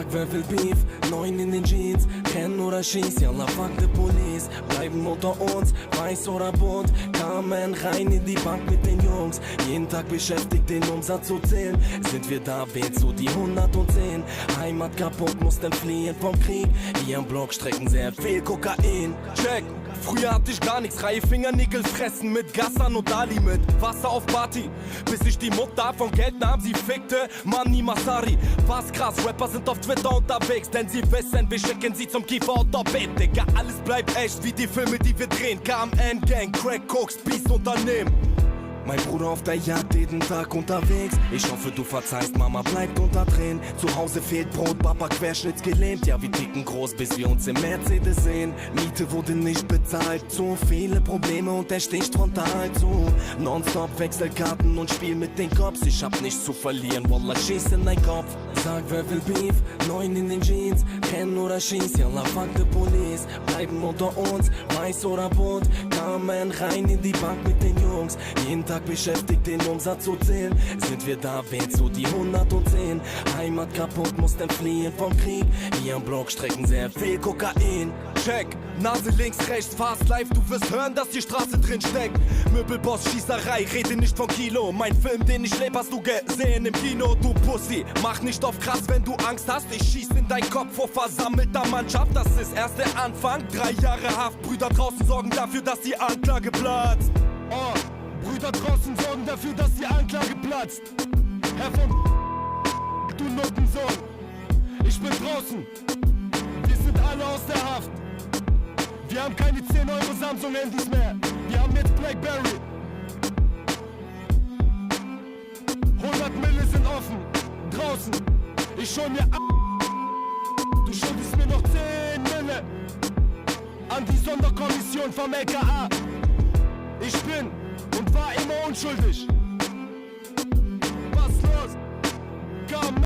Sag, wer will Beef? 9 in den Jeans, renn oder schieß, yalla fuck the police. Bleiben unter uns, weiß oder bunt, kamen rein in die Bank mit den Jungs. Jeden Tag beschäftigt, den Umsatz zu zählen. Sind wir da, wählst du die 110. Heimat kaputt, mussten fliehen vom Krieg. Hier am Block strecken sehr viel Kokain. Check! Früher hatte ich gar nichts, Reihe Fingernägel fressen mit Gassan und Ali mit Wasser auf Party, bis ich die Mutter von Geld nahm, sie fickte Mani Masari. Was krass, Rapper sind auf Twitter unterwegs, denn sie wissen, wir schicken sie zum Kiefer Orthopäd, Digga, alles bleibt echt wie die Filme, die wir drehen. KMN Gang, Crack, Koks, Beast, Unternehmen. Mein Bruder auf der Jagd, jeden Tag unterwegs. Ich hoffe, du verzeihst, Mama bleibt unter Tränen. Zu Hause fehlt Brot, Papa querschnittsgelähmt. Ja, wir ticken groß, bis wir uns im Mercedes sehen. Miete wurde nicht bezahlt, zu viele Probleme und er sticht frontal zu. Nonstop Wechselkarten und Spiel mit den Cops. Ich hab nichts zu verlieren, Wallah, schieß in dein Kopf. Sag, wer will Beef? 9 in den Jeans, renn oder schieß, yalla fuck the police. Bleiben unter uns, weiß oder bunt, kamen rein in die Bank mit den Jungs. Jeden Tag beschäftigt, den Umsatz zu zählen. Sind wir da, wählst du die 110. Heimat kaputt, mussten fliehen vom Krieg. Hier am Block strecken sehr viel Kokain. Check, Nase links, rechts, fast live, du wirst hören, dass die Straße drin steckt. Möbelboss, Schießerei, rede nicht von Kilo. Mein Film, den ich leb, hast du gesehen im Kino, du Pussy. Mach nicht auf krass, wenn du Angst hast. Ich schieß in dein Kopf vor versammelter Mannschaft. Das ist erst der Anfang, 3 Jahre Haft. Brüder draußen sorgen dafür, dass die Anklage platzt. Oh. Brüder draußen sorgen dafür, dass die Anklage platzt. Herr von du Nuttensohn, ich bin draußen. Wir sind alle aus der Haft. Wir haben keine 10 Euro Samsung-Handys mehr. Wir haben jetzt Blackberry. 100 Mille sind offen, draußen. Ich hol mir ab. Du schuldest mir noch 10 Mille. An die Sonderkommission vom LKA. Ich bin und war immer unschuldig.